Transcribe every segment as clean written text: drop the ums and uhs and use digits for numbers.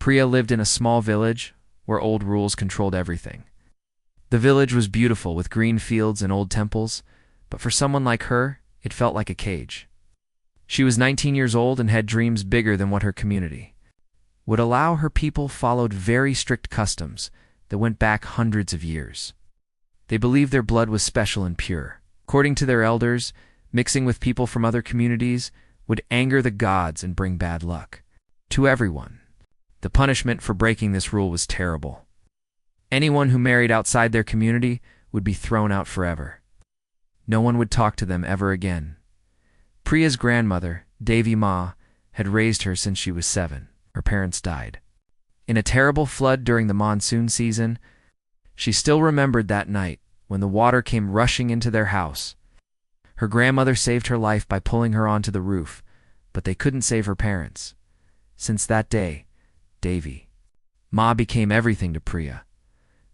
Priya lived in a small village where old rules controlled everything. The village was beautiful with green fields and old temples, but for someone like her, it felt like a cage. She was 19 years old and had dreams bigger than what her community would allow. Her people followed very strict customs that went back hundreds of years. They believed their blood was special and pure. According to their elders, mixing with people from other communities would anger the gods and bring bad luck to everyone. The punishment for breaking this rule was terrible. Anyone who married outside their community would be thrown out forever. No one would talk to them ever again. Priya's grandmother, Devi Ma, had raised her since she was 7. Her parents died in a terrible flood during the monsoon season. She still remembered that night when the water came rushing into their house. Her grandmother saved her life by pulling her onto the roof, but they couldn't save her parents. Since that day, Devi Ma became everything to Priya.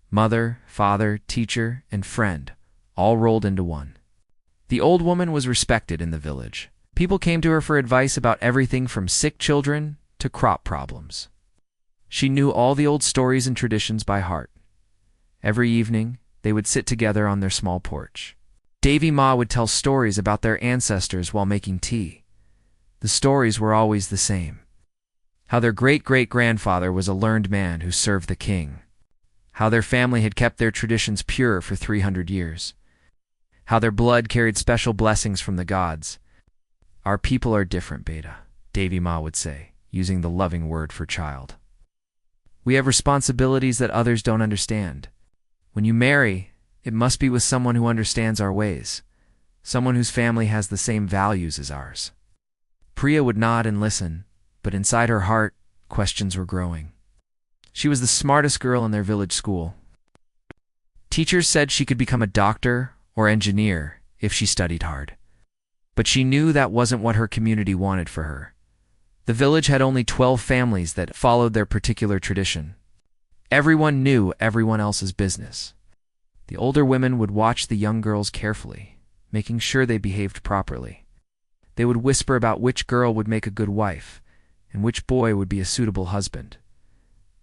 Mother, father, teacher, and friend, all rolled into one. The old woman was respected in the village. People came to her for advice about everything from sick children to crop problems. She knew all the old stories and traditions by heart. Every evening, they would sit together on their small porch. Devi Ma would tell stories about their ancestors while making tea. The stories were always the same. How their great-great-grandfather was a learned man who served the king. How their family had kept their traditions pure for 300 years. How their blood carried special blessings from the gods. Our people are different, Beta, Devi Ma would say, using the loving word for child. We have responsibilities that others don't understand. When you marry, it must be with someone who understands our ways, someone whose family has the same values as ours. Priya would nod and listen, but inside her heart, questions were growing. She was the smartest girl in their village school. Teachers said she could become a doctor or engineer if she studied hard. But she knew that wasn't what her community wanted for her. The village had only 12 families that followed their particular tradition. Everyone knew everyone else's business. The older women would watch the young girls carefully, making sure they behaved properly. They would whisper about which girl would make a good wife and which boy would be a suitable husband.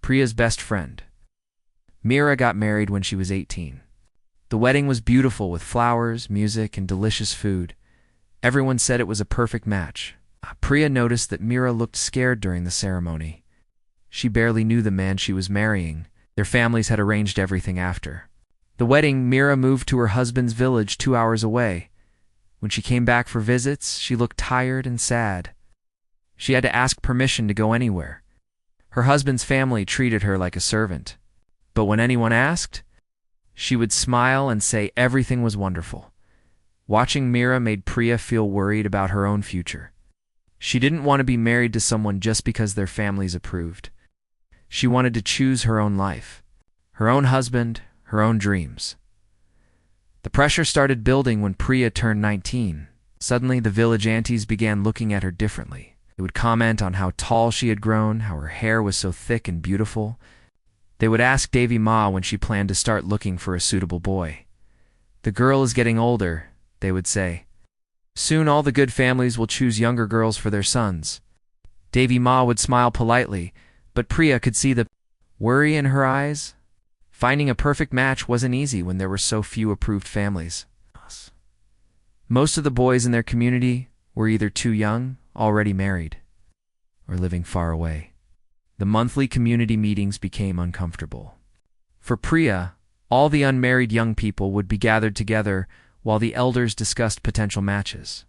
Priya's best friend, Meera, got married when she was 18. The wedding was beautiful with flowers, music, and delicious food. Everyone said it was a perfect match. Priya noticed that Meera looked scared during the ceremony. She barely knew the man she was marrying. Their families had arranged everything after the wedding. Meera moved to her husband's village 2 hours away. When she came back for visits, she looked tired and sad. She had to ask permission to go anywhere. Her husband's family treated her like a servant. But when anyone asked, she would smile and say everything was wonderful. Watching Meera made Priya feel worried about her own future. She didn't want to be married to someone just because their families approved. She wanted to choose her own life, her own husband, her own dreams. The pressure started building when Priya turned 19. Suddenly, the village aunties began looking at her differently. They would comment on how tall she had grown, how her hair was so thick and beautiful. They would ask Devi Ma when she planned to start looking for a suitable boy. "The girl is getting older," they would say. "Soon all the good families will choose younger girls for their sons." Devi Ma would smile politely, but Priya could see the worry in her eyes. Finding a perfect match wasn't easy when there were so few approved families. Most of the boys in their community were either too young, already married, or living far away. The monthly community meetings became uncomfortable. For Priya, all the unmarried young people would be gathered together while the elders discussed potential matches.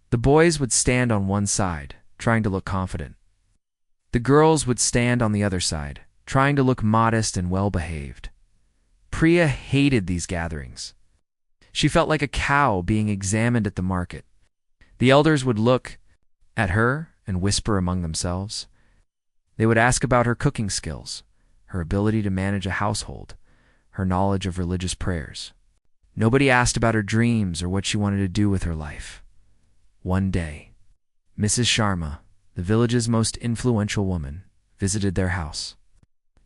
The boys would stand on one side, trying to look confident. The girls would stand on the other side, trying to look modest and well-behaved. Priya hated these gatherings. She felt like a cow being examined at the market. The elders would look at her and whisper among themselves. They would ask about her cooking skills, her ability to manage a household, her knowledge of religious prayers. Nobody asked about her dreams or what she wanted to do with her life. One day, Mrs. Sharma, the village's most influential woman, visited their house.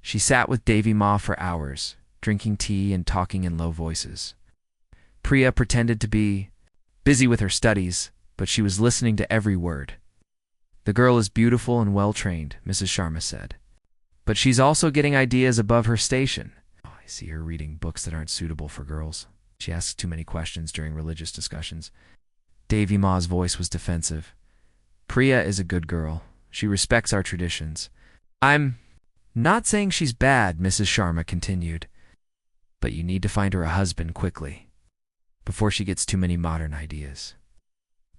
She sat with Devi Ma for hours, drinking tea and talking in low voices. Priya pretended to be busy with her studies, but she was listening to every word. "The girl is beautiful and well-trained," Mrs. Sharma said. But she's also getting ideas above her station. Oh, I see her reading books that aren't suitable for girls. She asks too many questions during religious discussions. Davy Ma's voice was defensive. Priya is a good girl. She respects our traditions. I'm not saying she's bad, Mrs. Sharma continued. But you need to find her a husband quickly, before she gets too many modern ideas.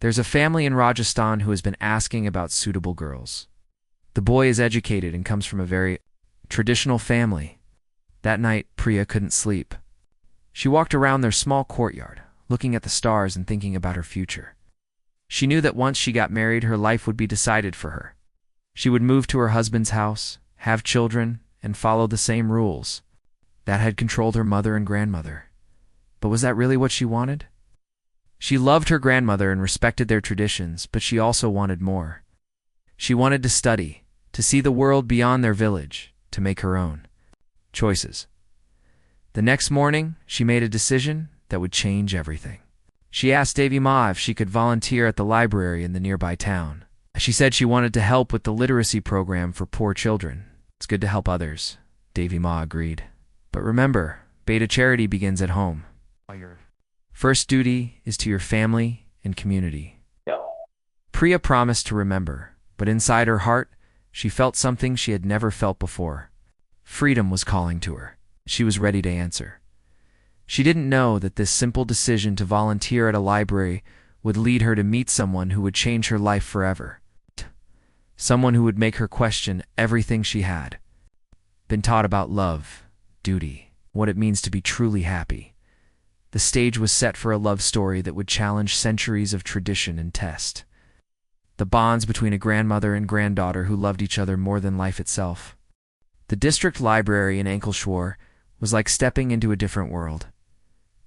There's a family in Rajasthan who has been asking about suitable girls. The boy is educated and comes from a very traditional family. That night, Priya couldn't sleep. She walked around their small courtyard, looking at the stars and thinking about her future. She knew that once she got married, her life would be decided for her. She would move to her husband's house, have children, and follow the same rules that had controlled her mother and grandmother. But was that really what she wanted? She loved her grandmother and respected their traditions, but she also wanted more. She wanted to study, to see the world beyond their village, to make her own choices. The next morning, she made a decision that would change everything. She asked Devi Ma if she could volunteer at the library in the nearby town. She said she wanted to help with the literacy program for poor children. It's good to help others, Devi Ma agreed. But remember, Beta charity begins at home. First duty is to your family and community. Priya promised to remember, but inside her heart, she felt something she had never felt before. Freedom was calling to her. She was ready to answer. She didn't know that this simple decision to volunteer at a library would lead her to meet someone who would change her life forever. Someone who would make her question everything she had been taught about love, duty, what it means to be truly happy. The stage was set for a love story that would challenge centuries of tradition and test the bonds between a grandmother and granddaughter who loved each other more than life itself. The district library in Ankleshwar was like stepping into a different world.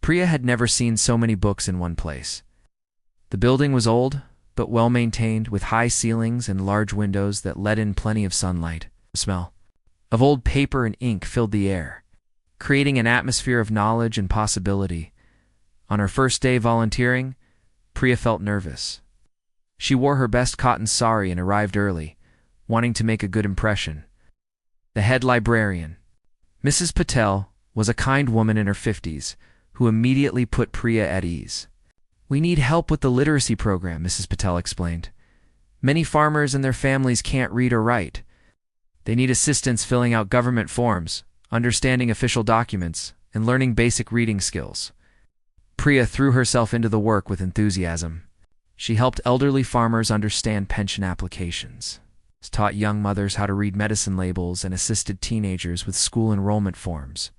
Priya had never seen so many books in one place. The building was old, but well-maintained, with high ceilings and large windows that let in plenty of sunlight. The smell of old paper and ink filled the air, creating an atmosphere of knowledge and possibility. On her first day volunteering, Priya felt nervous. She wore her best cotton sari and arrived early, wanting to make a good impression. The head librarian, Mrs. Patel, was a kind woman in her 50s, who immediately put Priya at ease. "We need help with the literacy program," Mrs. Patel explained. "Many farmers and their families can't read or write. They need assistance filling out government forms, understanding official documents, and learning basic reading skills." Priya threw herself into the work with enthusiasm. She helped elderly farmers understand pension applications, taught young mothers how to read medicine labels, and assisted teenagers with school enrollment forms.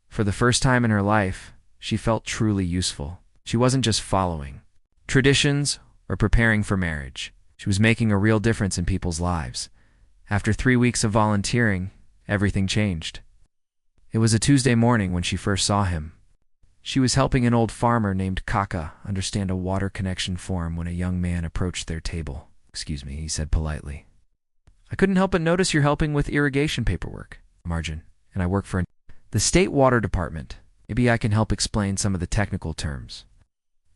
For the first time in her life, she felt truly useful. She wasn't just following traditions or preparing for marriage. She was making a real difference in people's lives. After 3 weeks of volunteering, everything changed. It was a Tuesday morning when she first saw him. She was helping an old farmer named Kaka understand a water connection form when a young man approached their table. "Excuse me," he said politely. "I couldn't help but notice you're helping with irrigation paperwork. I'm Arjun, and I work for the State Water Department. Maybe I can help explain some of the technical terms."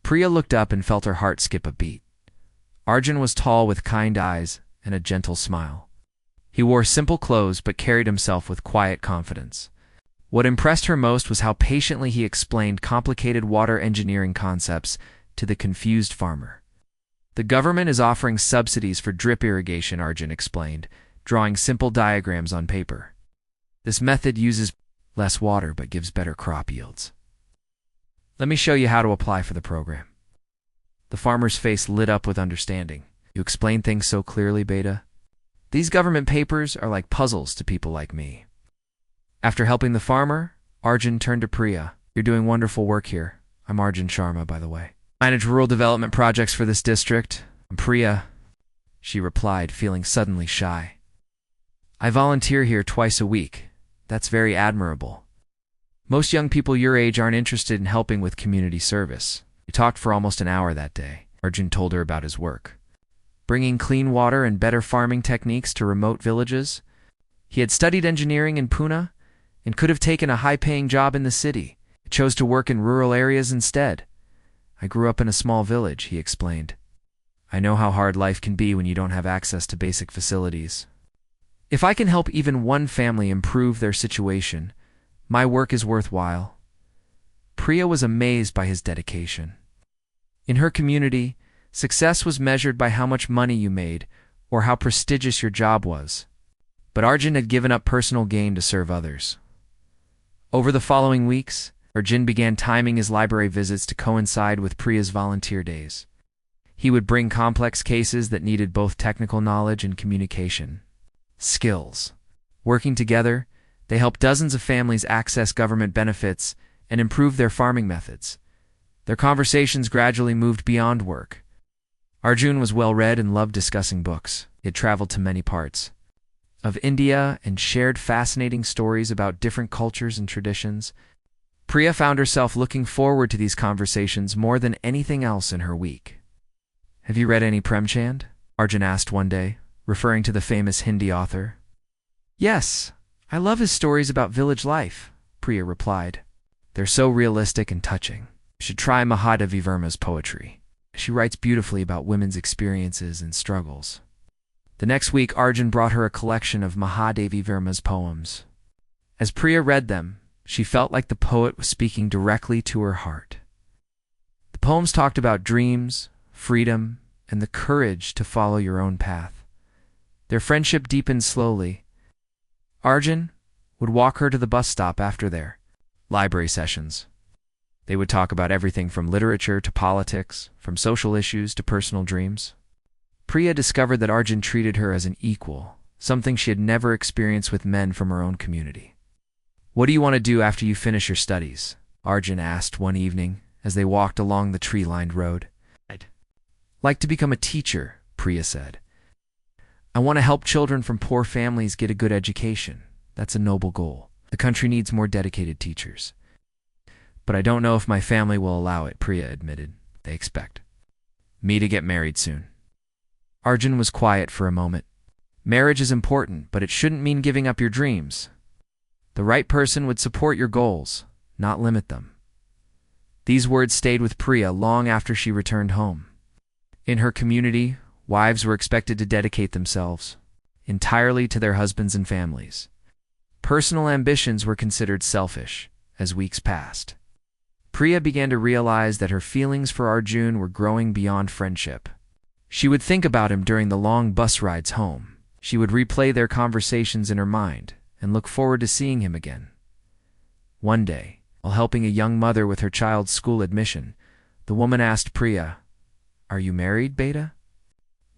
Priya looked up and felt her heart skip a beat. Arjun was tall with kind eyes and a gentle smile. He wore simple clothes but carried himself with quiet confidence. What impressed her most was how patiently he explained complicated water engineering concepts to the confused farmer. "The government is offering subsidies for drip irrigation," Arjun explained, drawing simple diagrams on paper. "This method uses less water but gives better crop yields. Let me show you how to apply for the program." The farmer's face lit up with understanding. "You explain things so clearly, Beta. These government papers are like puzzles to people like me." After helping the farmer, Arjun turned to Priya. "You're doing wonderful work here. I'm Arjun Sharma, by the way. I manage rural development projects for this district." "Priya," she replied, feeling suddenly shy. "I volunteer here twice a week. That's very admirable. Most young people your age aren't interested in helping with community service." We talked for almost an hour that day. Arjun told her about his work, bringing clean water and better farming techniques to remote villages. He had studied engineering in Pune and could have taken a high-paying job in the city. He chose to work in rural areas instead. "I grew up in a small village," he explained. "I know how hard life can be when you don't have access to basic facilities. If I can help even one family improve their situation, my work is worthwhile. Priya was amazed by his dedication. In her community, success was measured by how much money you made or how prestigious your job was. But Arjun had given up personal gain to serve others. Over the following weeks, Arjun began timing his library visits to coincide with Priya's volunteer days. He would bring complex cases that needed both technical knowledge and communication skills. Working together, they helped dozens of families access government benefits and improve their farming methods. Their conversations gradually moved beyond work. Arjun was well-read and loved discussing books. He had traveled to many parts of India and shared fascinating stories about different cultures and traditions. Priya found herself looking forward to these conversations more than anything else in her week. "Have you read any Premchand?" Arjun asked one day, referring to the famous Hindi author. "Yes, I love his stories about village life," Priya replied. "They're so realistic and touching. You should try Mahadevi Verma's poetry. She writes beautifully about women's experiences and struggles." The next week, Arjun brought her a collection of Mahadevi Verma's poems. As Priya read them, she felt like the poet was speaking directly to her heart. The poems talked about dreams, freedom, and the courage to follow your own path. Their friendship deepened slowly. Arjun would walk her to the bus stop after their library sessions. They would talk about everything from literature to politics, from social issues to personal dreams. Priya discovered that Arjun treated her as an equal, something she had never experienced with men from her own community. "What do you want to do after you finish your studies?" Arjun asked one evening as they walked along the tree-lined road. "I'd like to become a teacher," Priya said. "I want to help children from poor families get a good education. That's a noble goal. The country needs more dedicated teachers." "But I don't know if my family will allow it," Priya admitted. "They expect me to get married soon." Arjun was quiet for a moment. "Marriage is important, but it shouldn't mean giving up your dreams. The right person would support your goals, not limit them." These words stayed with Priya long after she returned home. In her community, wives were expected to dedicate themselves entirely to their husbands and families. Personal ambitions were considered selfish. As weeks passed, Priya began to realize that her feelings for Arjun were growing beyond friendship. She would think about him during the long bus rides home. She would replay their conversations in her mind and look forward to seeing him again. One day, while helping a young mother with her child's school admission, the woman asked Priya, "Are you married, Beta?"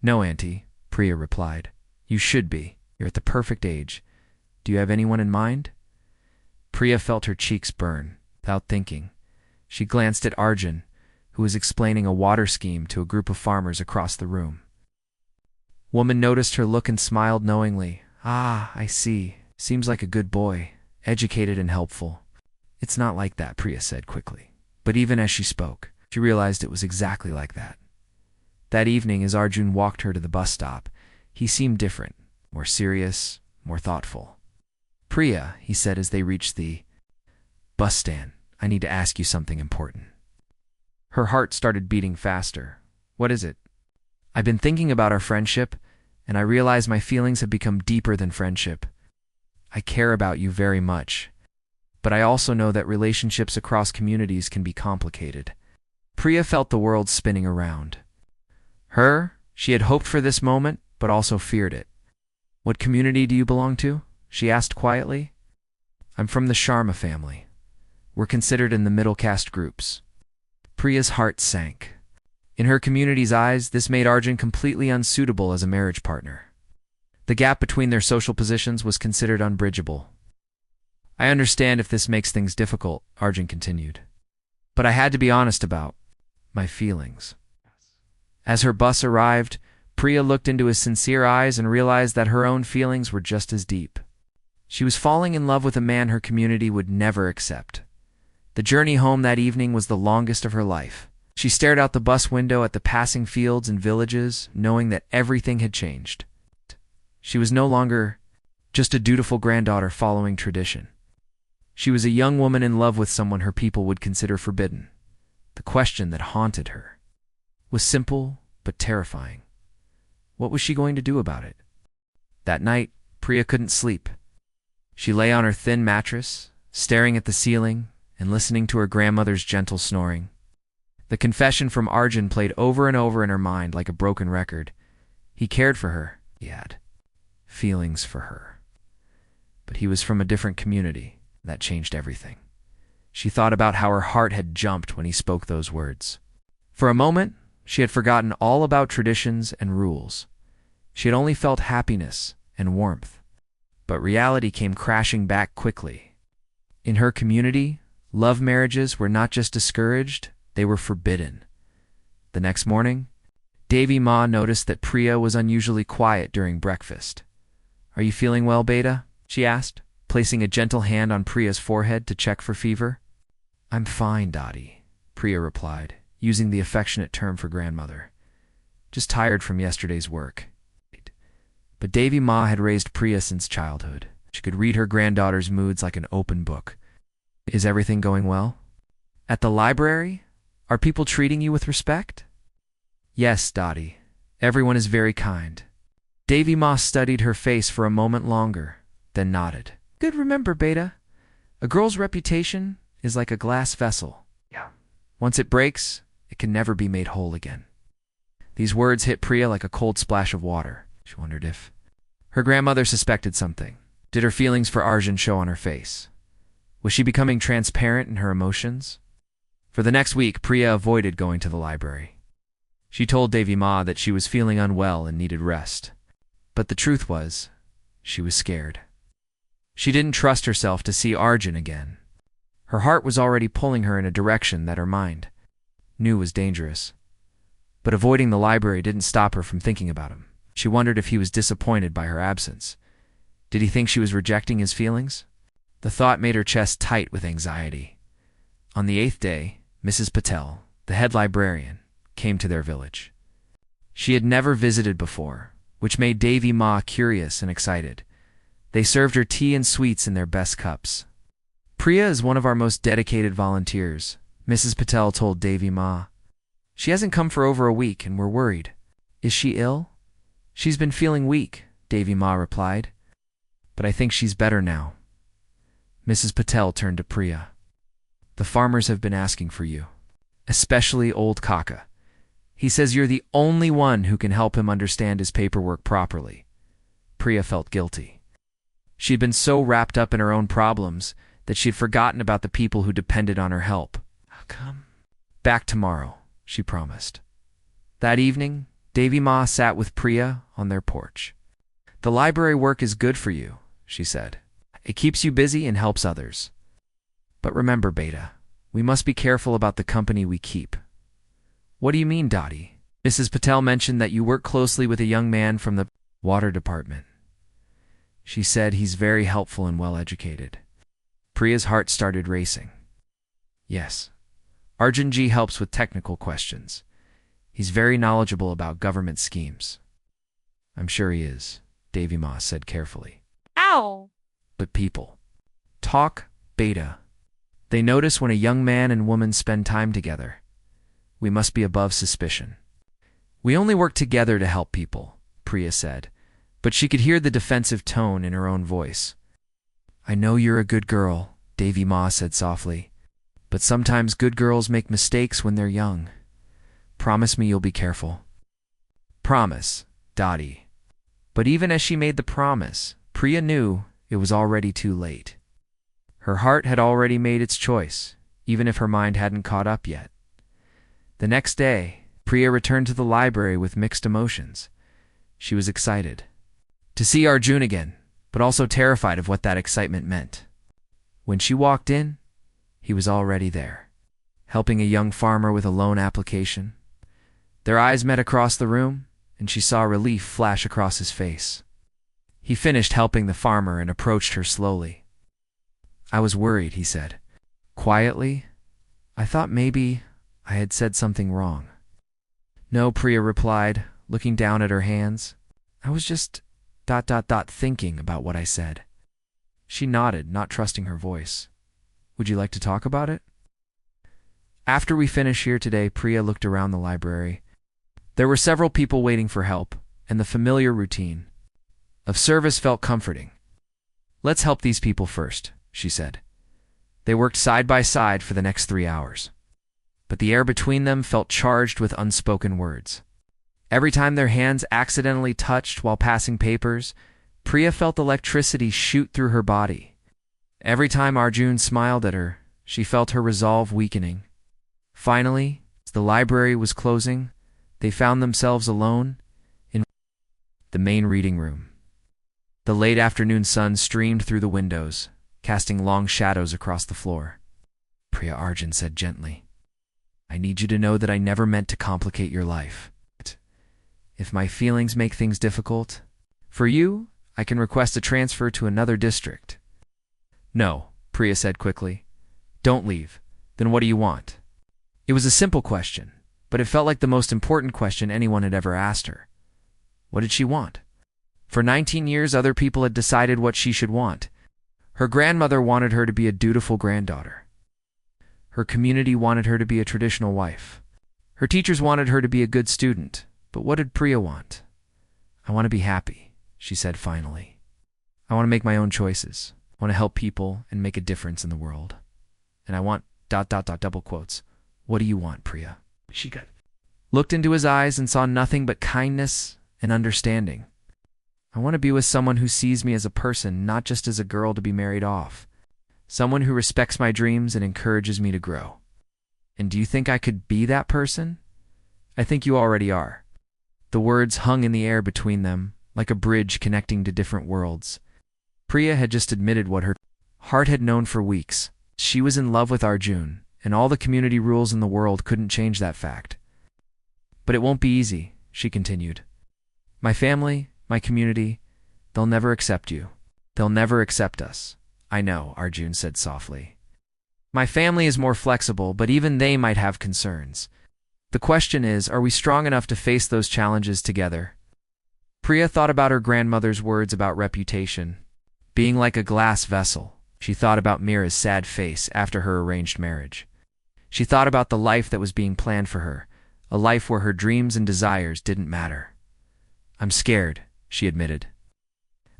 "No, Auntie," Priya replied. "You should be. You're at the perfect age. Do you have anyone in mind?" Priya felt her cheeks burn. Without thinking, she glanced at Arjun, who was explaining a water scheme to a group of farmers across the room. Woman noticed her look and smiled knowingly. "Ah, I see. Seems like a good boy, educated and helpful." "It's not like that," Priya said quickly. But even as she spoke, she realized it was exactly like that. That evening, as Arjun walked her to the bus stop, he seemed different, more serious, more thoughtful. "Priya," he said as they reached the bus stand, "I need to ask you something important." Her heart started beating faster. "What is it?" "I've been thinking about our friendship, and I realize my feelings have become deeper than friendship. I care about you very much, but I also know that relationships across communities can be complicated." Priya felt the world spinning around her. She had hoped for this moment, but also feared it. "What community do you belong to?" she asked quietly. "I'm from the Sharma family. We're considered in the middle caste groups." Priya's heart sank. In her community's eyes, this made Arjun completely unsuitable as a marriage partner. The gap between their social positions was considered unbridgeable. "I understand if this makes things difficult," Arjun continued. "But I had to be honest about my feelings." As her bus arrived, Priya looked into his sincere eyes and realized that her own feelings were just as deep. She was falling in love with a man her community would never accept. The journey home that evening was the longest of her life. She stared out the bus window at the passing fields and villages, knowing that everything had changed. She was no longer just a dutiful granddaughter following tradition. She was a young woman in love with someone her people would consider forbidden. The question that haunted her was simple but terrifying. What was she going to do about it? That night, Priya couldn't sleep. She lay on her thin mattress, staring at the ceiling and listening to her grandmother's gentle snoring. The confession from Arjun played over and over in her mind like a broken record. He cared for her. He had feelings for her. But he was from a different community. That changed everything. She thought about how her heart had jumped when he spoke those words. For a moment, she had forgotten all about traditions and rules. She had only felt happiness and warmth. But reality came crashing back quickly. In her community, love marriages were not just discouraged, they were forbidden. The next morning, Devi Ma noticed that Priya was unusually quiet during breakfast. "Are you feeling well, Beta?" she asked, placing a gentle hand on Priya's forehead to check for fever. "I'm fine, Dottie," Priya replied, using the affectionate term for grandmother. "Just tired from yesterday's work." But Devi Ma had raised Priya since childhood. She could read her granddaughter's moods like an open book. "Is everything going well? At the library? Are people treating you with respect?" "Yes, Dottie. Everyone is very kind." Devi Ma studied her face for a moment longer, then nodded. "Good, remember, Beta. A girl's reputation is like a glass vessel. Once it breaks, it can never be made whole again." These words hit Priya like a cold splash of water. She wondered if her grandmother suspected something. Did her feelings for Arjun show on her face? Was she becoming transparent in her emotions? For the next week, Priya avoided going to the library. She told Devi Ma that she was feeling unwell and needed rest. But the truth was, she was scared. She didn't trust herself to see Arjun again. Her heart was already pulling her in a direction that her mind knew was dangerous. But avoiding the library didn't stop her from thinking about him. She wondered if he was disappointed by her absence. Did he think she was rejecting his feelings? The thought made her chest tight with anxiety. On the 8th day, Mrs. Patel, the head librarian, came to their village. She had never visited before, which made Devi Ma curious and excited. They served her tea and sweets in their best cups. "Priya is one of our most dedicated volunteers," Mrs. Patel told Devi Ma. "She hasn't come for over a week and we're worried. Is she ill?" "She's been feeling weak," Devi Ma replied. "But I think she's better now." Mrs. Patel turned to Priya. "The farmers have been asking for you, especially old Kaka. He says you're the only one who can help him understand his paperwork properly." Priya felt guilty. She had been so wrapped up in her own problems that she had forgotten about the people who depended on her help. "I'll come back tomorrow," she promised. That evening, Devi Ma sat with Priya on their porch. "The library work is good for you," she said. "It keeps you busy and helps others. But remember, Beta, we must be careful about the company we keep." "What do you mean, Dottie?" "Mrs. Patel mentioned that you work closely with a young man from the water department. She said he's very helpful and well-educated." Priya's heart started racing. "Yes, Arjun Ji helps with technical questions. He's very knowledgeable about government schemes." "I'm sure he is," Devi Ma said carefully. Ow! "But people talk, Beta. They notice when a young man and woman spend time together. We must be above suspicion." "We only work together to help people," Priya said, but she could hear the defensive tone in her own voice. "I know you're a good girl," Devi Ma said softly, "but sometimes good girls make mistakes when they're young. Promise me you'll be careful." "Promise, Dottie." But even as she made the promise, Priya knew it was already too late. Her heart had already made its choice, even if her mind hadn't caught up yet. The next day, Priya returned to the library with mixed emotions. She was excited to see Arjun again, but also terrified of what that excitement meant. When she walked in, he was already there, helping a young farmer with a loan application. Their eyes met across the room, and she saw relief flash across his face. He finished helping the farmer and approached her slowly. "I was worried," he said, quietly. "I thought maybe I had said something wrong." "No," Priya replied, looking down at her hands. "I was just thinking about what I said." She nodded, not trusting her voice. "Would you like to talk about it?" "After we finish here today," Priya looked around the library. There were several people waiting for help, and the familiar routine. of service felt comforting. "Let's help these people first," she said. They worked side by side for the next 3 hours. But the air between them felt charged with unspoken words. Every time their hands accidentally touched while passing papers, Priya felt electricity shoot through her body. Every time Arjun smiled at her, she felt her resolve weakening. Finally, as the library was closing, they found themselves alone in the main reading room. The late afternoon sun streamed through the windows, casting long shadows across the floor. "Priya," Arjun said gently, "I need you to know that I never meant to complicate your life. If my feelings make things difficult, for you, I can request a transfer to another district." "No," Priya said quickly. "Don't leave. Then what do you want?" It was a simple question, but it felt like the most important question anyone had ever asked her. What did she want? For 19 years, other people had decided what she should want. Her grandmother wanted her to be a dutiful granddaughter. Her community wanted her to be a traditional wife. Her teachers wanted her to be a good student. But what did Priya want? "I want to be happy," she said finally. "I want to make my own choices. I want to help people and make a difference in the world. And I want ... double quotes. What do you want, Priya?" She looked into his eyes and saw nothing but kindness and understanding. "I want to be with someone who sees me as a person, not just as a girl to be married off. Someone who respects my dreams and encourages me to grow." "And do you think I could be that person?" "I think you already are." The words hung in the air between them, like a bridge connecting to different worlds. Priya had just admitted what her heart had known for weeks. She was in love with Arjun, and all the community rules in the world couldn't change that fact. "But it won't be easy," she continued. "My family, my community, they'll never accept you. They'll never accept us." "I know," Arjun said softly. "My family is more flexible, but even they might have concerns. The question is, are we strong enough to face those challenges together?" Priya thought about her grandmother's words about reputation, being like a glass vessel. She thought about Mira's sad face after her arranged marriage. She thought about the life that was being planned for her, a life where her dreams and desires didn't matter. "I'm scared," she admitted.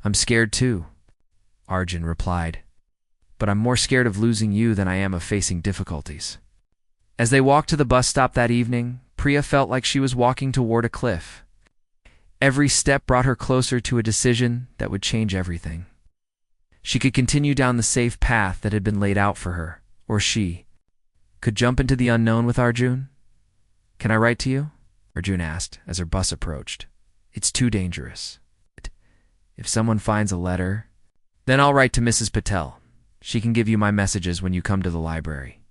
"I'm scared too," Arjun replied. "But I'm more scared of losing you than I am of facing difficulties." As they walked to the bus stop that evening, Priya felt like she was walking toward a cliff. Every step brought her closer to a decision that would change everything. She could continue down the safe path that had been laid out for her, or she could jump into the unknown with Arjun. "Can I write to you?" Arjun asked as her bus approached. "It's too dangerous. If someone finds a letter, then I'll write to Mrs. Patel. She can give you my messages when you come to the library."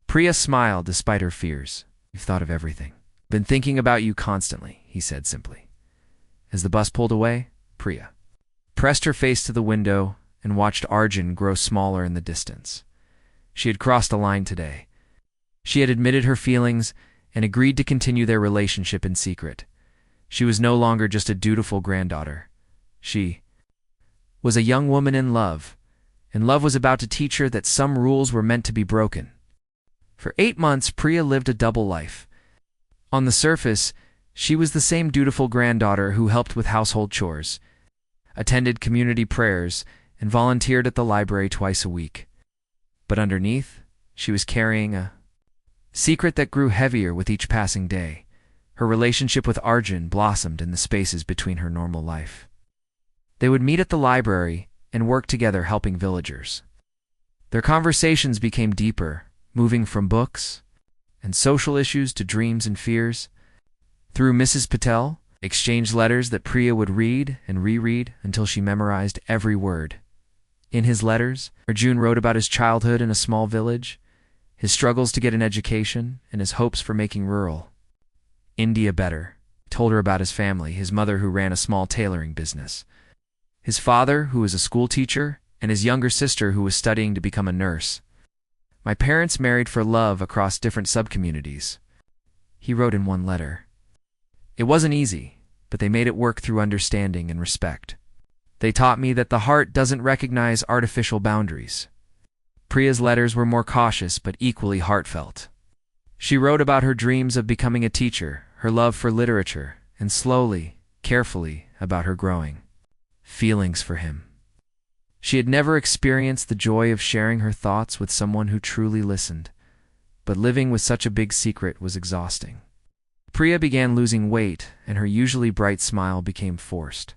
Priya smiled despite her fears. "You've thought of everything." "Been thinking about you constantly," he said simply. As the bus pulled away, Priya pressed her face to the window and watched Arjun grow smaller in the distance. She had crossed a line today. She had admitted her feelings and agreed to continue their relationship in secret. She was no longer just a dutiful granddaughter. She was a young woman in love, and love was about to teach her that some rules were meant to be broken. For 8 months, Priya lived a double life. On the surface, she was the same dutiful granddaughter who helped with household chores, attended community prayers, and volunteered at the library twice a week. But underneath, she was carrying a secret that grew heavier with each passing day. Her relationship with Arjun blossomed in the spaces between her normal life. They would meet at the library and work together helping villagers. Their conversations became deeper, moving from books and social issues to dreams and fears. Through Mrs. Patel, exchanged letters that Priya would read and reread until she memorized every word. In his letters, Arjun wrote about his childhood in a small village, his struggles to get an education, and his hopes for making rural India better. He told her about his family, his mother who ran a small tailoring business, his father who was a school teacher, and his younger sister who was studying to become a nurse. "My parents married for love across different subcommunities," he wrote in one letter. "It wasn't easy, but they made it work through understanding and respect. They taught me that the heart doesn't recognize artificial boundaries." Priya's letters were more cautious but equally heartfelt. She wrote about her dreams of becoming a teacher, her love for literature, and slowly, carefully, about her growing feelings for him. She had never experienced the joy of sharing her thoughts with someone who truly listened, but living with such a big secret was exhausting. Priya began losing weight, and her usually bright smile became forced.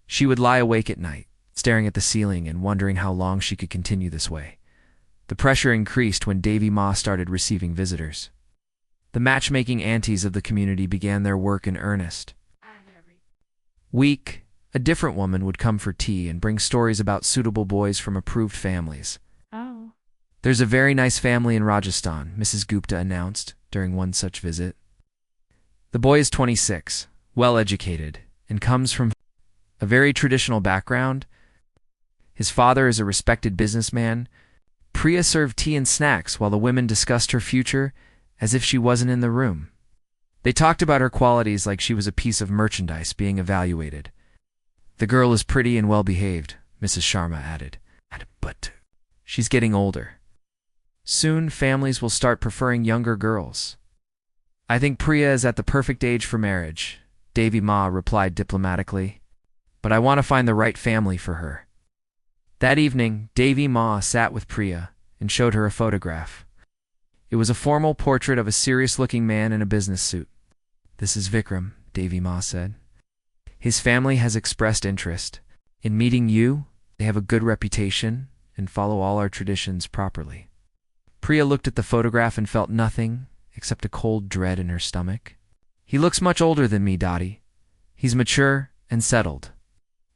She would lie awake at night, staring at the ceiling and wondering how long she could continue this way. The pressure increased when Devi Ma started receiving visitors. The matchmaking aunties of the community began their work in earnest. Week, a different woman would come for tea and bring stories about suitable boys from approved families. Oh. There's a very nice family in Rajasthan, Mrs. Gupta announced during one such visit. The boy is 26, well-educated, and comes from a very traditional background. His father is a respected businessman. Priya served tea and snacks while the women discussed her future as if she wasn't in the room. They talked about her qualities like she was a piece of merchandise being evaluated. The girl is pretty and well-behaved, Mrs. Sharma added. But she's getting older. Soon, families will start preferring younger girls. I think Priya is at the perfect age for marriage, Devi Ma replied diplomatically. But I want to find the right family for her. That evening, Devi Ma sat with Priya and showed her a photograph. It was a formal portrait of a serious-looking man in a business suit. This is Vikram, Devi Ma said. His family has expressed interest. In meeting you, they have a good reputation and follow all our traditions properly. Priya looked at the photograph and felt nothing except a cold dread in her stomach. He looks much older than me, Dottie. He's mature and settled.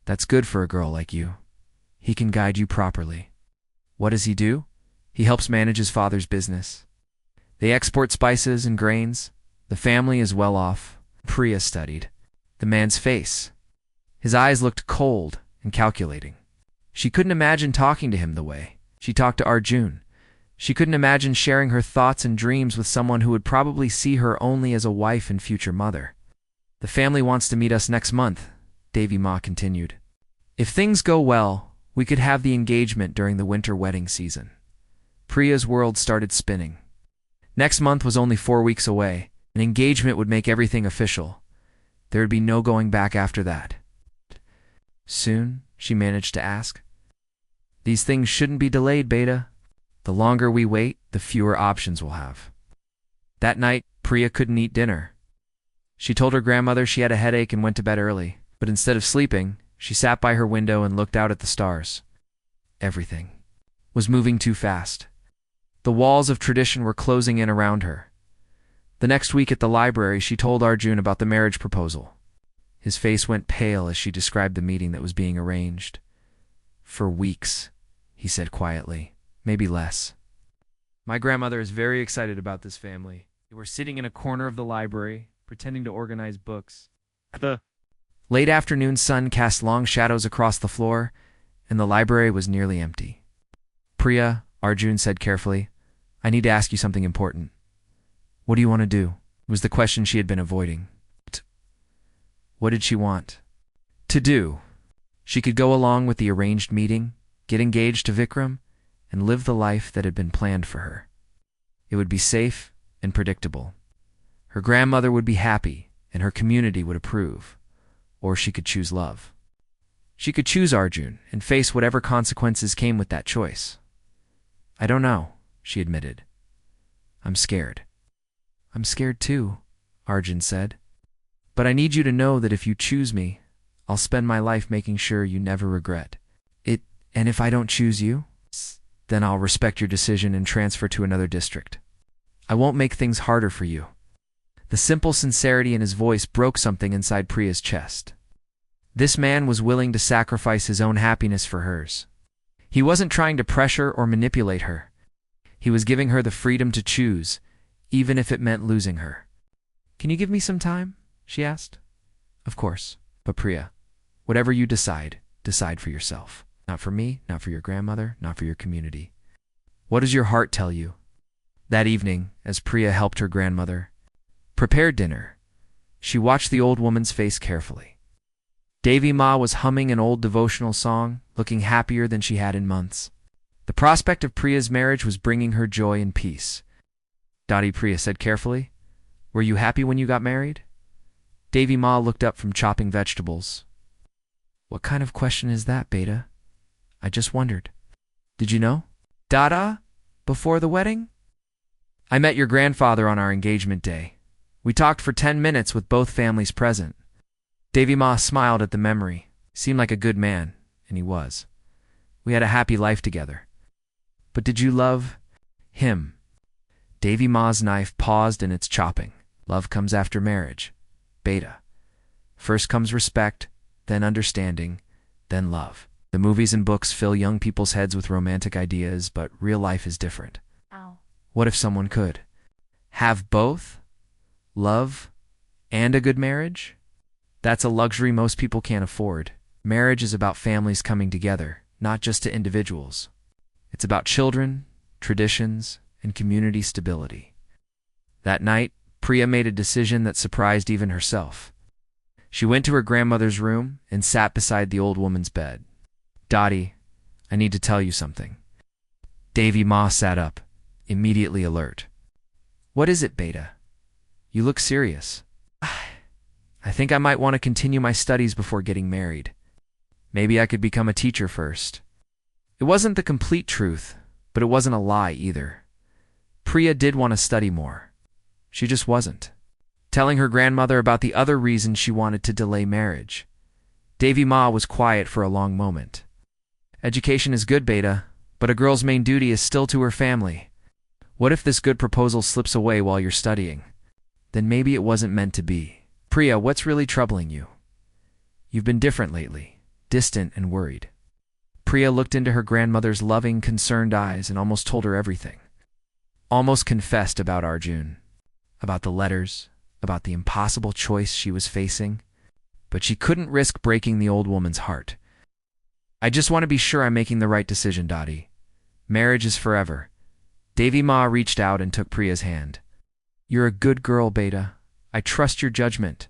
That's good for a girl like you. He can guide you properly. What does he do? He helps manage his father's business. They export spices and grains. The family is well off. Priya studied the man's face. His eyes looked cold and calculating. She couldn't imagine talking to him the way she talked to Arjun. She couldn't imagine sharing her thoughts and dreams with someone who would probably see her only as a wife and future mother. The family wants to meet us next month, Devi Ma continued. If things go well, we could have the engagement during the winter wedding season. Priya's world started spinning. Next month was only 4 weeks away. An engagement would make everything official. There would be no going back after that. Soon, she managed to ask. These things shouldn't be delayed, Beta. The longer we wait, the fewer options we'll have. That night, Priya couldn't eat dinner. She told her grandmother she had a headache and went to bed early, but instead of sleeping, she sat by her window and looked out at the stars. Everything was moving too fast. The walls of tradition were closing in around her. The next week at the library, she told Arjun about the marriage proposal. His face went pale as she described the meeting that was being arranged. For weeks, he said quietly. Maybe less. My grandmother is very excited about this family. They were sitting in a corner of the library, pretending to organize books. The late afternoon sun cast long shadows across the floor, and the library was nearly empty. Priya, Arjun said carefully, I need to ask you something important. What do you want to do? Was the question she had been avoiding. What did she want to do? She could go along with the arranged meeting, get engaged to Vikram, and live the life that had been planned for her. It would be safe and predictable. Her grandmother would be happy, and her community would approve. Or she could choose love. She could choose Arjun and face whatever consequences came with that choice. I don't know, she admitted. I'm scared. I'm scared too, Arjun said. But I need you to know that if you choose me, I'll spend my life making sure you never regret it. And if I don't choose you, then I'll respect your decision and transfer to another district. I won't make things harder for you. The simple sincerity in his voice broke something inside Priya's chest. This man was willing to sacrifice his own happiness for hers. He wasn't trying to pressure or manipulate her. He was giving her the freedom to choose, even if it meant losing her. Can you give me some time? She asked. Of course, but Priya, whatever you decide, decide for yourself. Not for me, not for your grandmother, not for your community. What does your heart tell you? That evening, as Priya helped her grandmother prepare dinner, she watched the old woman's face carefully. Devi Ma was humming an old devotional song, looking happier than she had in months. The prospect of Priya's marriage was bringing her joy and peace. Dottie, Priya said carefully, were you happy when you got married? Devi Ma looked up from chopping vegetables. What kind of question is that, Beta? I just wondered. Did you know? Dada? Before the wedding? I met your grandfather on our engagement day. We talked for 10 minutes with both families present. Davy Ma smiled at the memory. Seemed like a good man, and he was. We had a happy life together. But did you love him? Davy Ma's knife paused in its chopping. Love comes after marriage. Beta. First comes respect, then understanding, then love. The movies and books fill young people's heads with romantic ideas, but real life is different. Ow. What if someone could have both? Love and a good marriage? That's a luxury most people can't afford. Marriage is about families coming together, not just to individuals. It's about children, traditions, and community stability. That night, Priya made a decision that surprised even herself. She went to her grandmother's room and sat beside the old woman's bed. Dottie, I need to tell you something. Davy Ma sat up, immediately alert. What is it, Beta? You look serious. I think I might want to continue my studies before getting married. Maybe I could become a teacher first. It wasn't the complete truth, but it wasn't a lie either. Priya did want to study more. She just wasn't. Telling her grandmother about the other reasons she wanted to delay marriage. Davy Ma was quiet for a long moment. Education is good, Beta, but a girl's main duty is still to her family. What if this good proposal slips away while you're studying? Then maybe it wasn't meant to be. Priya, what's really troubling you? You've been different lately, distant and worried. Priya looked into her grandmother's loving, concerned eyes and almost told her everything. Almost confessed about Arjun, about the letters, about the impossible choice she was facing. But she couldn't risk breaking the old woman's heart. I just want to be sure I'm making the right decision, Dottie. Marriage is forever. Davy Ma reached out and took Priya's hand. You're a good girl, Beta. I trust your judgment.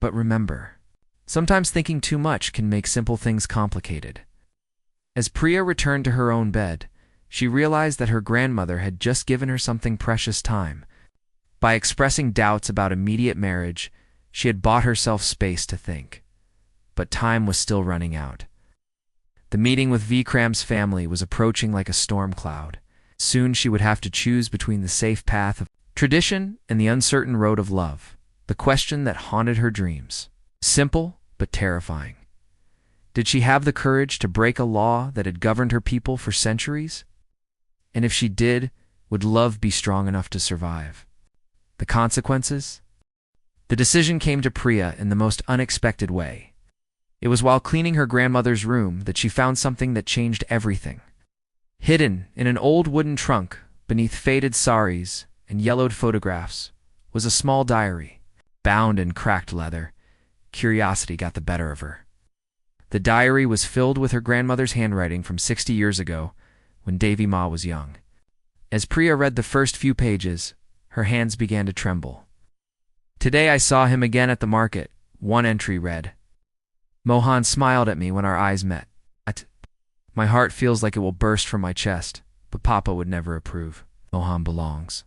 But remember, sometimes thinking too much can make simple things complicated. As Priya returned to her own bed, she realized that her grandmother had just given her something precious time. By expressing doubts about immediate marriage, she had bought herself space to think. But time was still running out. The meeting with Vikram's family was approaching like a storm cloud. Soon she would have to choose between the safe path of tradition and the uncertain road of love, the question that haunted her dreams. Simple, but terrifying. Did she have the courage to break a law that had governed her people for centuries? And if she did, would love be strong enough to survive? The consequences? The decision came to Priya in the most unexpected way. It was while cleaning her grandmother's room that she found something that changed everything. Hidden in an old wooden trunk, beneath faded saris and yellowed photographs, was a small diary. Bound in cracked leather, curiosity got the better of her. The diary was filled with her grandmother's handwriting from 60 years ago, when Davy Ma was young. As Priya read the first few pages, her hands began to tremble. Today I saw him again at the market, one entry read. Mohan smiled at me when our eyes met. My heart feels like it will burst from my chest, but Papa would never approve. Mohan belongs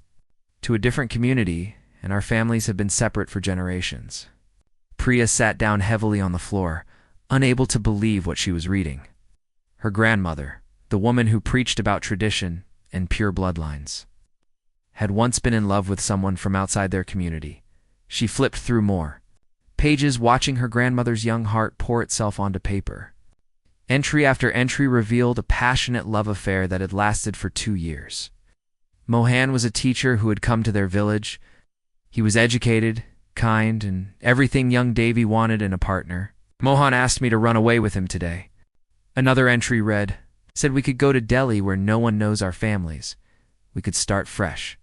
to a different community, and our families have been separate for generations. Priya sat down heavily on the floor, unable to believe what she was reading. Her grandmother, the woman who preached about tradition and pure bloodlines, had once been in love with someone from outside their community. She flipped through more pages, watching her grandmother's young heart pour itself onto paper. Entry after entry revealed a passionate love affair that had lasted for 2 years. Mohan was a teacher who had come to their village. He was educated, kind, and everything young Davy wanted in a partner. Mohan asked me to run away with him today. Another entry read, said we could go to Delhi where no one knows our families. We could start fresh.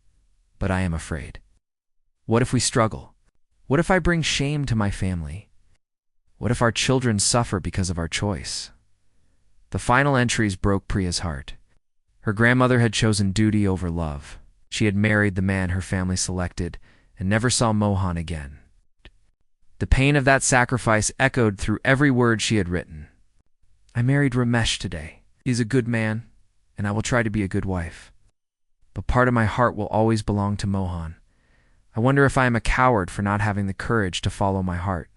But I am afraid. What if we struggle? What if I bring shame to my family? What if our children suffer because of our choice? The final entries broke Priya's heart. Her grandmother had chosen duty over love. She had married the man her family selected and never saw Mohan again. The pain of that sacrifice echoed through every word she had written. I married Ramesh today. He's a good man, and I will try to be a good wife. But part of my heart will always belong to Mohan. I wonder if I am a coward for not having the courage to follow my heart.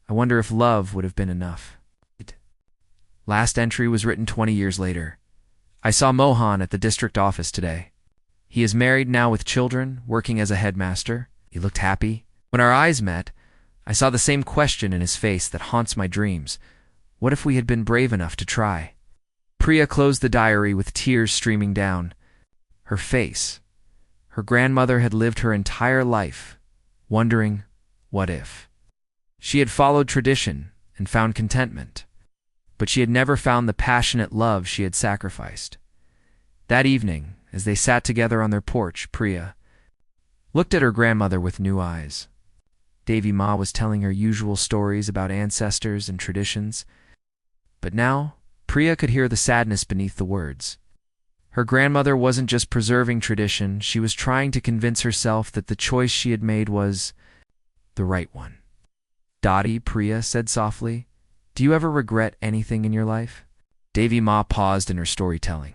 I wonder if love would have been enough. Last entry was written 20 years later. I saw Mohan at the district office today. He is married now with children, working as a headmaster. He looked happy. When our eyes met, I saw the same question in his face that haunts my dreams. What if we had been brave enough to try? Priya closed the diary with tears streaming down. Her face. Her grandmother had lived her entire life, wondering, what if? She had followed tradition and found contentment, but she had never found the passionate love she had sacrificed. That evening, as they sat together on their porch, Priya looked at her grandmother with new eyes. Devi Ma was telling her usual stories about ancestors and traditions, but now Priya could hear the sadness beneath the words. Her grandmother wasn't just preserving tradition, she was trying to convince herself that the choice she had made was the right one. Dottie, Priya said softly, do you ever regret anything in your life? Devi Ma paused in her storytelling.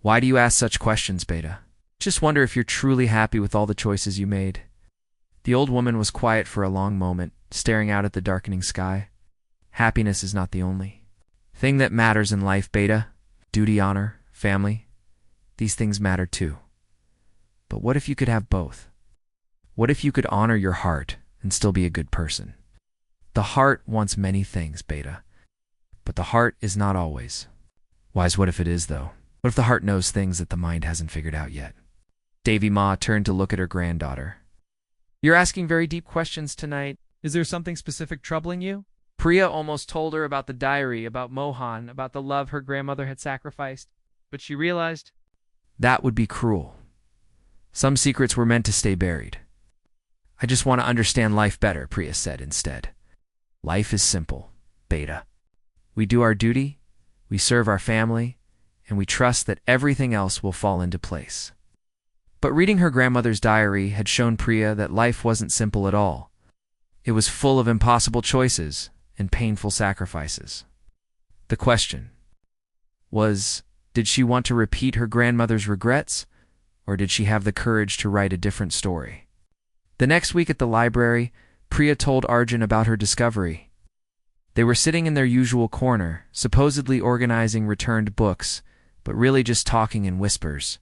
Why do you ask such questions, Beta? Just wonder if you're truly happy with all the choices you made. The old woman was quiet for a long moment, staring out at the darkening sky. Happiness is not the only thing that matters in life, Beta. Duty, honor, family. These things matter too. But what if you could have both? What if you could honor your heart and still be a good person? The heart wants many things, Beta. But the heart is not always. Wise, what if it is, though? What if the heart knows things that the mind hasn't figured out yet? Devi Ma turned to look at her granddaughter. You're asking very deep questions tonight. Is there something specific troubling you? Priya almost told her about the diary, about Mohan, about the love her grandmother had sacrificed, but she realized that would be cruel. Some secrets were meant to stay buried. I just want to understand life better, Priya said instead. Life is simple, Beta. We do our duty, we serve our family, and we trust that everything else will fall into place. But reading her grandmother's diary had shown Priya that life wasn't simple at all. It was full of impossible choices and painful sacrifices. The question was, did she want to repeat her grandmother's regrets, or did she have the courage to write a different story? The next week at the library, Priya told Arjun about her discovery. They were sitting in their usual corner, supposedly organizing returned books, but really just talking in whispers.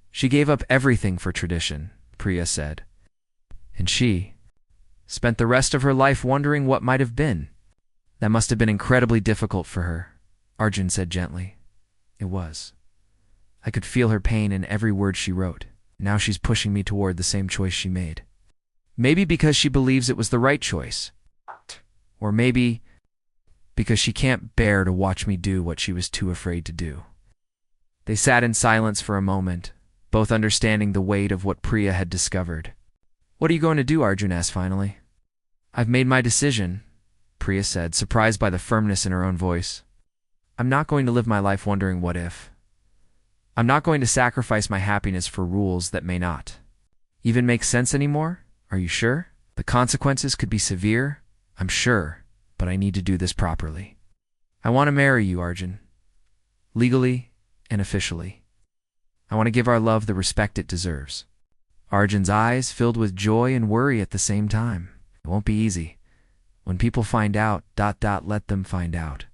She gave up everything for tradition, Priya said. And she spent the rest of her life wondering what might have been. That must have been incredibly difficult for her, Arjun said gently. It was. I could feel her pain in every word she wrote. Now she's pushing me toward the same choice she made. Maybe because she believes it was the right choice. Or maybe because she can't bear to watch me do what she was too afraid to do. They sat in silence for a moment, both understanding the weight of what Priya had discovered. What are you going to do? Arjun asked finally. I've made my decision, Priya said, surprised by the firmness in her own voice. I'm not going to live my life wondering what if. I'm not going to sacrifice my happiness for rules that may not even make sense anymore. Are you sure? The consequences could be severe, I'm sure, but I need to do this properly. I want to marry you, Arjun. Legally and officially. I want to give our love the respect it deserves. Arjun's eyes filled with joy and worry at the same time. It won't be easy. When people find out, let them find out.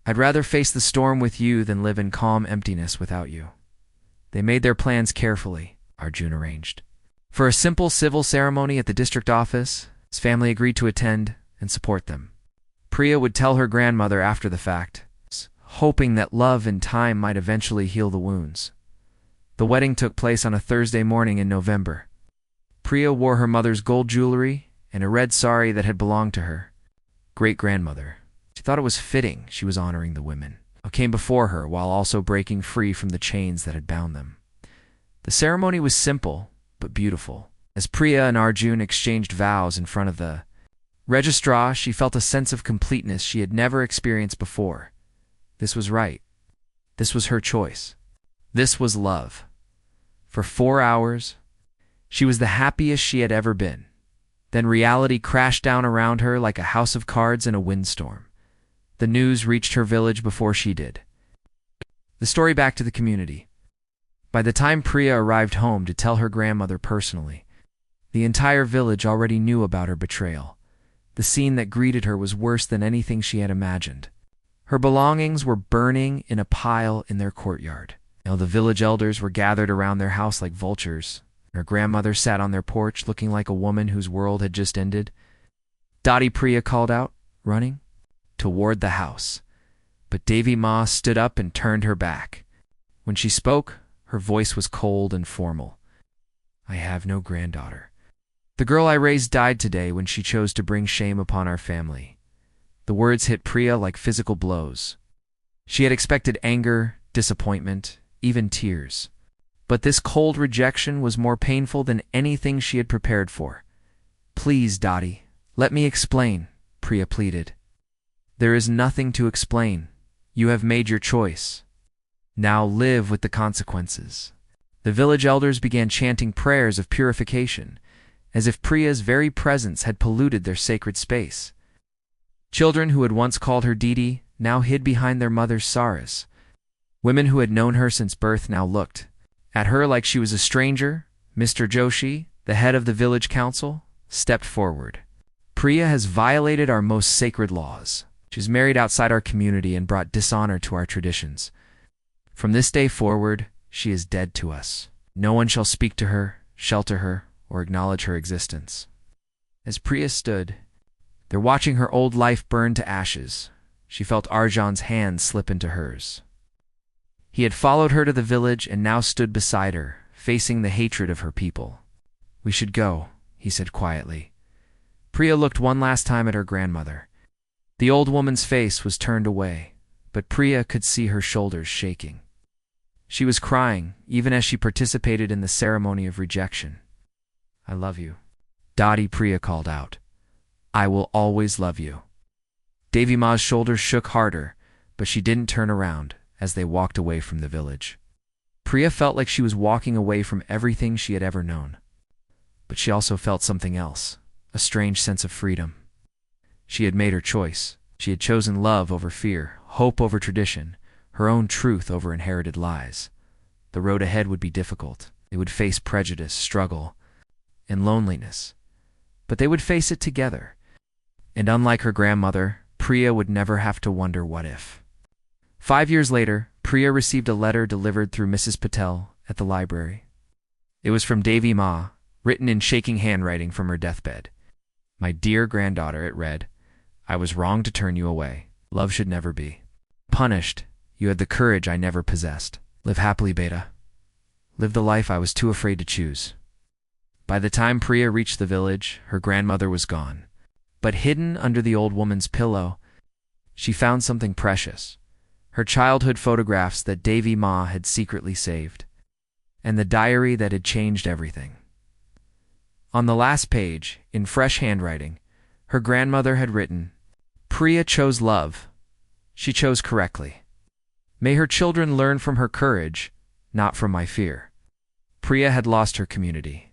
I'd rather face the storm with you than live in calm emptiness without you. They made their plans carefully, Arjun arranged. For a simple civil ceremony at the district office, his family agreed to attend and support them. Priya would tell her grandmother after the fact, hoping that love and time might eventually heal the wounds. The wedding took place on a Thursday morning in November. Priya wore her mother's gold jewelry and a red sari that had belonged to her great-grandmother. She thought it was fitting she was honoring the women who came before her while also breaking free from the chains that had bound them. The ceremony was simple but beautiful. As Priya and Arjun exchanged vows in front of the registrar, she felt a sense of completeness she had never experienced before. This was right. This was her choice. This was love. For 4 hours, she was the happiest she had ever been. Then reality crashed down around her like a house of cards in a windstorm. The news reached her village before she did. The story back to the community. By the time Priya arrived home to tell her grandmother personally, the entire village already knew about her betrayal. The scene that greeted her was worse than anything she had imagined. Her belongings were burning in a pile in their courtyard. Now the village elders were gathered around their house like vultures. Her grandmother sat on their porch looking like a woman whose world had just ended. Dottie, Priya called out, running toward the house. But Devi Ma stood up and turned her back. When she spoke, her voice was cold and formal. I have no granddaughter. The girl I raised died today when she chose to bring shame upon our family. The words hit Priya like physical blows. She had expected anger, disappointment, even tears. But this cold rejection was more painful than anything she had prepared for. Please, Dottie, let me explain, Priya pleaded. There is nothing to explain. You have made your choice. Now live with the consequences. The village elders began chanting prayers of purification, as if Priya's very presence had polluted their sacred space. Children who had once called her Didi now hid behind their mother's saras. Women who had known her since birth now looked at her like she was a stranger. Mr. Joshi, the head of the village council, stepped forward. Priya has violated our most sacred laws. She's married outside our community and brought dishonor to our traditions. From this day forward, she is dead to us. No one shall speak to her, shelter her, or acknowledge her existence. As Priya stood, there watching her old life burn to ashes, she felt Arjan's hand slip into hers. He had followed her to the village and now stood beside her, facing the hatred of her people. We should go, he said quietly. Priya looked one last time at her grandmother. The old woman's face was turned away, but Priya could see her shoulders shaking. She was crying, even as she participated in the ceremony of rejection. I love you. Dottie, Priya called out. I will always love you. Devi Ma's shoulders shook harder, but she didn't turn around as they walked away from the village. Priya felt like she was walking away from everything she had ever known. But she also felt something else, a strange sense of freedom. She had made her choice. She had chosen love over fear, hope over tradition, her own truth over inherited lies. The road ahead would be difficult. They would face prejudice, struggle, and loneliness. But they would face it together. And unlike her grandmother, Priya would never have to wonder what if. 5 years later, Priya received a letter delivered through Mrs. Patel at the library. It was from Devi Ma, written in shaking handwriting from her deathbed. My dear granddaughter, it read, I was wrong to turn you away. Love should never be punished. You had the courage I never possessed. Live happily, Beta. Live the life I was too afraid to choose. By the time Priya reached the village, her grandmother was gone. But hidden under the old woman's pillow, she found something precious. Her childhood photographs that Devi Ma had secretly saved, and the diary that had changed everything. On the last page, in fresh handwriting, her grandmother had written, Priya chose love. She chose correctly. May her children learn from her courage, not from my fear. Priya had lost her community.